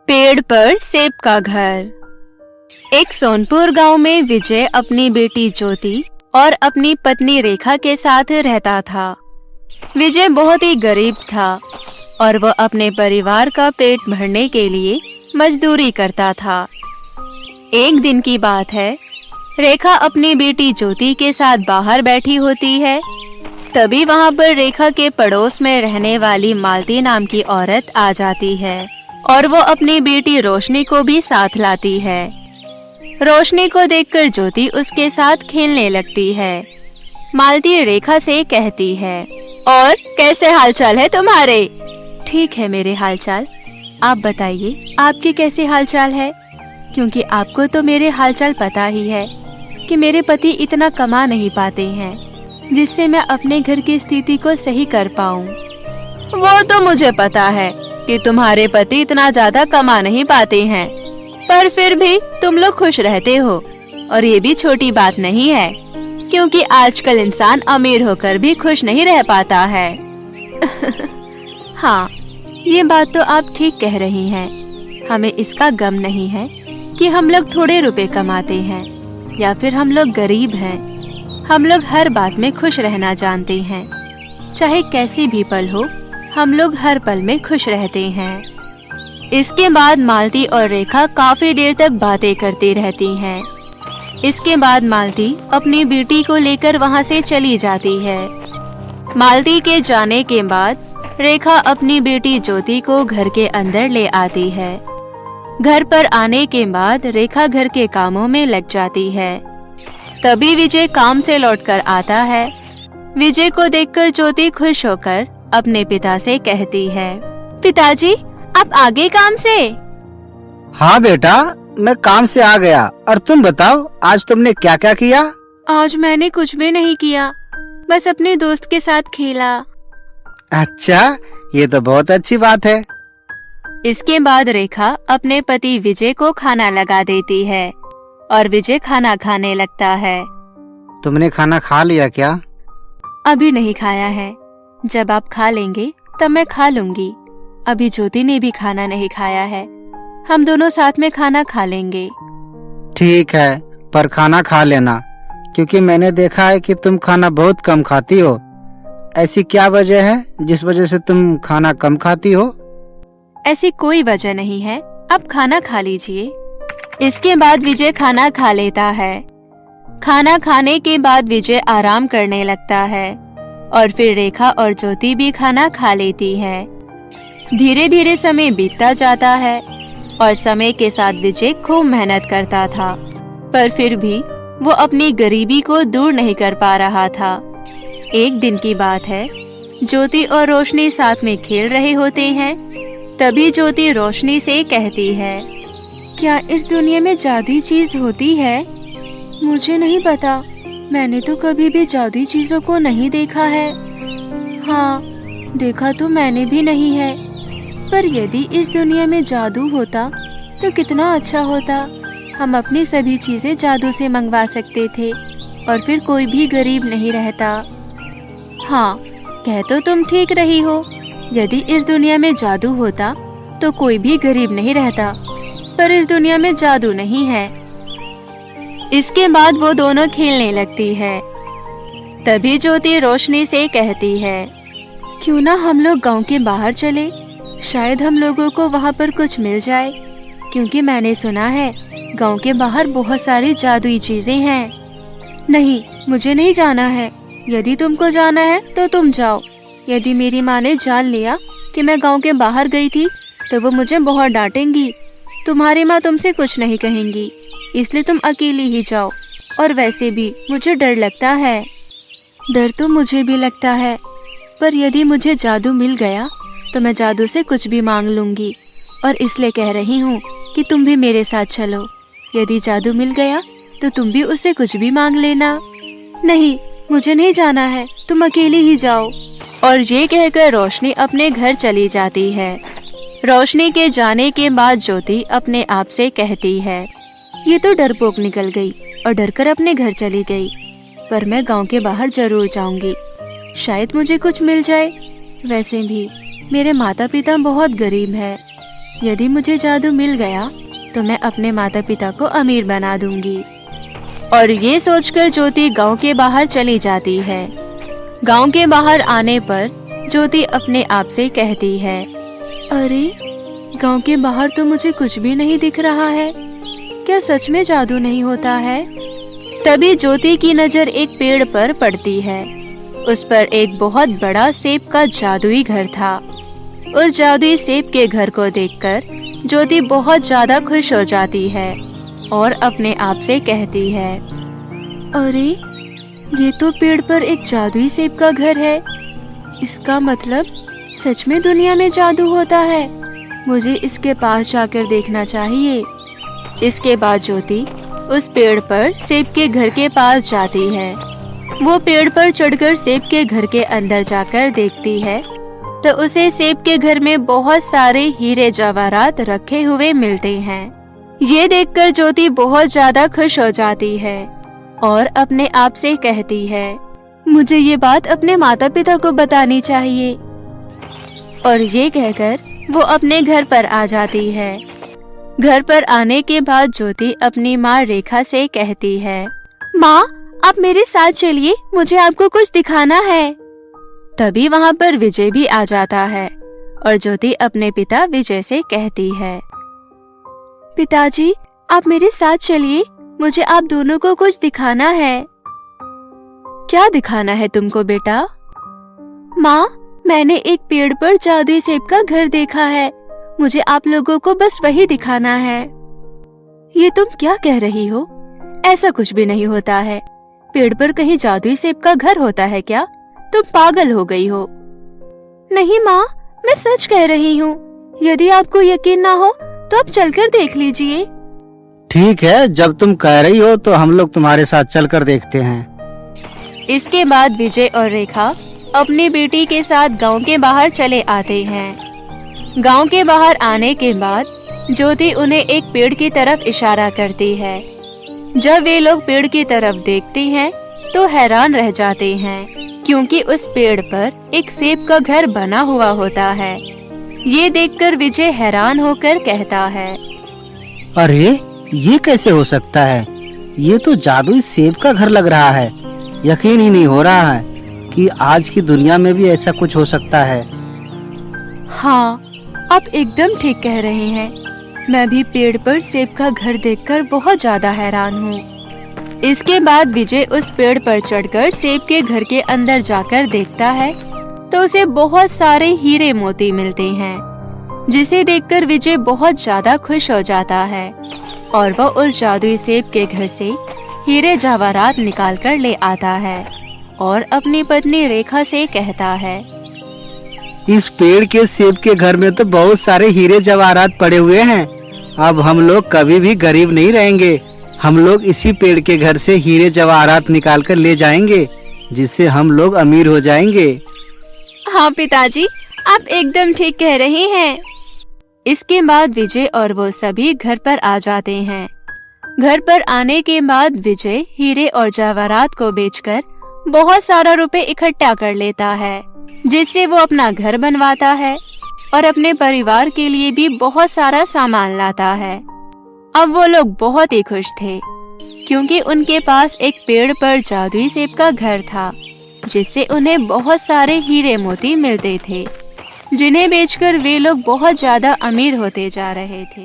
पेड़ पर सेब का घर। एक सोनपुर गांव में विजय अपनी बेटी ज्योति और अपनी पत्नी रेखा के साथ रहता था। विजय बहुत ही गरीब था और वह अपने परिवार का पेट भरने के लिए मजदूरी करता था। एक दिन की बात है, रेखा अपनी बेटी ज्योति के साथ बाहर बैठी होती है। तभी वहां पर रेखा के पड़ोस में रहने वाली मालती नाम की औरत आ जाती है और वो अपनी बेटी रोशनी को भी साथ लाती है। रोशनी को देखकर ज्योति उसके साथ खेलने लगती है। मालती रेखा से कहती है, और कैसे हालचाल है तुम्हारे? ठीक है मेरे हालचाल, आप बताइए आपके कैसे हालचाल है? क्योंकि आपको तो मेरे हालचाल पता ही है कि मेरे पति इतना कमा नहीं पाते हैं जिससे मैं अपने घर की स्थिति को सही कर पाऊं। वो तो मुझे पता है कि तुम्हारे पति इतना ज्यादा कमा नहीं पाते हैं, पर फिर भी तुम लोग खुश रहते हो और ये भी छोटी बात नहीं है, क्योंकि आजकल इंसान अमीर होकर भी खुश नहीं रह पाता है। हाँ, ये बात तो आप ठीक कह रही हैं। हमें इसका गम नहीं है कि हम लोग थोड़े रुपए कमाते हैं या फिर हम लोग गरीब हैं। हम लोग हर बात में खुश रहना जानते हैं। चाहे कैसी भी पल हो, हम लोग हर पल में खुश रहते हैं। इसके बाद मालती और रेखा काफी देर तक बातें करती रहती हैं। इसके बाद मालती अपनी बेटी को लेकर वहां से चली जाती है। मालती के जाने के बाद रेखा अपनी बेटी ज्योति को घर के अंदर ले आती है। घर पर आने के बाद रेखा घर के कामों में लग जाती है। तभी विजय काम से लौटकर आता है। विजय को देखकर ज्योति खुश होकर अपने पिता से कहती है, पिताजी आप आ गए काम से? हाँ बेटा, मैं काम से आ गया। और तुम बताओ, आज तुमने क्या क्या किया? आज मैंने कुछ भी नहीं किया, बस अपने दोस्त के साथ खेला। अच्छा, ये तो बहुत अच्छी बात है। इसके बाद रेखा अपने पति विजय को खाना लगा देती है और विजय खाना खाने लगता है। तुमने खाना खा लिया क्या? अभी नहीं खाया है, जब आप खा लेंगे तब मैं खा लूंगी। अभी ज्योति ने भी खाना नहीं खाया है, हम दोनों साथ में खाना खा लेंगे। ठीक है, पर खाना खा लेना, क्योंकि मैंने देखा है कि तुम खाना बहुत कम खाती हो। ऐसी क्या वजह है जिस वजह से तुम खाना कम खाती हो? ऐसी कोई वजह नहीं है, अब खाना खा लीजिए। इसके बाद विजय खाना खा लेता है। खाना खाने के बाद विजय आराम करने लगता है और फिर रेखा और ज्योति भी खाना खा लेती है। धीरे धीरे समय बीतता जाता है और समय के साथ विजय खूब मेहनत करता था, पर फिर भी वो अपनी गरीबी को दूर नहीं कर पा रहा था। एक दिन की बात है, ज्योति और रोशनी साथ में खेल रहे होते हैं। तभी ज्योति रोशनी से कहती है, क्या इस दुनिया में जादुई चीज होती है? मुझे नहीं पता, मैंने तो कभी भी जादुई चीजों को नहीं देखा है। हाँ, देखा तो मैंने भी नहीं है, पर यदि इस दुनिया में जादू होता तो कितना अच्छा होता। हम अपनी सभी चीजें जादू से मंगवा सकते थे और फिर कोई भी गरीब नहीं रहता। हाँ, कह तो तुम ठीक रही हो, यदि इस दुनिया में जादू होता तो कोई भी गरीब नहीं रहता, पर इस दुनिया में जादू नहीं है। इसके बाद वो दोनों खेलने लगती है। तभी ज्योति रोशनी से कहती है, क्यों ना हम लोग गांव के बाहर चले, शायद हम लोगों को वहाँ पर कुछ मिल जाए, क्योंकि मैंने सुना है गांव के बाहर बहुत सारी जादुई चीजें हैं। नहीं, मुझे नहीं जाना है। यदि तुमको जाना है तो तुम जाओ। यदि मेरी माँ ने जान लिया कि मैं गांव के बाहर गई थी तो वो मुझे बहुत डांटेंगी। तुम्हारी माँ तुमसे कुछ नहीं कहेंगी, इसलिए तुम अकेली ही जाओ। और वैसे भी मुझे डर लगता है। डर तो मुझे भी लगता है, पर यदि मुझे जादू मिल गया तो मैं जादू से कुछ भी मांग लूंगी, और इसलिए कह रही हूँ कि तुम भी मेरे साथ चलो। यदि जादू मिल गया तो तुम भी उससे कुछ भी मांग लेना। नहीं, मुझे नहीं जाना है, तुम अकेली ही जाओ। और ये कहकर रोशनी अपने घर चली जाती है। रोशनी के जाने के बाद ज्योति अपने आप से कहती है, ये तो डरपोक निकल गई और डरकर अपने घर चली गई, पर मैं गांव के बाहर जरूर जाऊंगी, शायद मुझे कुछ मिल जाए। वैसे भी मेरे माता पिता बहुत गरीब हैं, यदि मुझे जादू मिल गया तो मैं अपने माता पिता को अमीर बना दूंगी। और ये सोचकर ज्योति गांव के बाहर चली जाती है। गांव के बाहर आने पर ज्योति अपने आप से कहती है, अरे गांव के बाहर तो मुझे कुछ भी नहीं दिख रहा है, क्या सच में जादू नहीं होता है? तभी ज्योति की नजर एक पेड़ पर पड़ती है। उस पर एक बहुत बड़ा सेब का जादुई घर था। और जादुई सेब के घर को देखकर ज्योति बहुत ज्यादा खुश हो जाती है और अपने आप से कहती है, अरे ये तो पेड़ पर एक जादुई सेब का घर है। इसका मतलब सच में दुनिया में जादू होता है। मुझे इसके पास जाकर देखना चाहिए। इसके बाद ज्योति उस पेड़ पर सेब के घर के पास जाती है। वो पेड़ पर चढ़कर सेब के घर के अंदर जाकर देखती है तो उसे सेब के घर में बहुत सारे हीरे जवाहरात रखे हुए मिलते हैं। ये देखकर ज्योति बहुत ज्यादा खुश हो जाती है और अपने आप से कहती है, मुझे ये बात अपने माता पिता को बतानी चाहिए। और ये कहकर वो अपने घर पर आ जाती है। घर पर आने के बाद ज्योति अपनी माँ रेखा से कहती है, माँ आप मेरे साथ चलिए, मुझे आपको कुछ दिखाना है। तभी वहाँ पर विजय भी आ जाता है और ज्योति अपने पिता विजय से कहती है, पिताजी आप मेरे साथ चलिए, मुझे आप दोनों को कुछ दिखाना है। क्या दिखाना है तुमको बेटा? माँ मैंने एक पेड़ पर जादुई सेब का घर देखा है, मुझे आप लोगों को बस वही दिखाना है। ये तुम क्या कह रही हो? ऐसा कुछ भी नहीं होता है। पेड़ पर कहीं जादुई सेब का घर होता है क्या? तुम पागल हो गई हो। नहीं माँ मैं सच कह रही हूँ। यदि आपको यकीन ना हो तो आप चलकर देख लीजिए। ठीक है, जब तुम कह रही हो तो हम लोग तुम्हारे साथ चलकर देखते हैं। इसके बाद विजय और रेखा अपनी बेटी के साथ गांव के बाहर चले आते हैं। गांव के बाहर आने के बाद ज्योति उन्हें एक पेड़ की तरफ इशारा करती है। जब वे लोग पेड़ की तरफ देखते हैं तो हैरान रह जाते हैं, क्योंकि उस पेड़ पर एक सेब का घर बना हुआ होता है। ये देखकर विजय हैरान होकर कहता है, अरे ये कैसे हो सकता है? ये तो जादुई सेब का घर लग रहा है। यकीन ही नहीं हो रहा है कि आज की दुनिया में भी ऐसा कुछ हो सकता है। हाँ आप एकदम ठीक कह रहे हैं। मैं भी पेड़ पर सेब का घर देखकर बहुत ज्यादा हैरान हूँ। इसके बाद विजय उस पेड़ पर चढ़कर सेब के घर के अंदर जाकर देखता है तो उसे बहुत सारे हीरे मोती मिलते हैं, जिसे देखकर विजय बहुत ज्यादा खुश हो जाता है और वह उस जादुई सेब के घर से हीरे जवाहरात निकाल कर ले आता है और अपनी पत्नी रेखा से कहता है, इस पेड़ के सेब के घर में तो बहुत सारे हीरे जवाहरात पड़े हुए हैं। अब हम लोग कभी भी गरीब नहीं रहेंगे। हम लोग इसी पेड़ के घर से हीरे जवाहरात निकाल कर ले जाएंगे, जिससे हम लोग अमीर हो जाएंगे। हाँ पिताजी आप एकदम ठीक कह रहे हैं। इसके बाद विजय और वो सभी घर पर आ जाते हैं। घर पर आने के बाद विजय हीरे और जवाहरात को बेचकर बहुत सारा रुपए इकट्ठा कर लेता है, जिससे वो अपना घर बनवाता है और अपने परिवार के लिए भी बहुत सारा सामान लाता है। अब वो लोग बहुत ही खुश थे, क्योंकि उनके पास एक पेड़ पर जादुई सेब का घर था, जिससे उन्हें बहुत सारे हीरे मोती मिलते थे, जिन्हें बेचकर वे लोग बहुत ज्यादा अमीर होते जा रहे थे।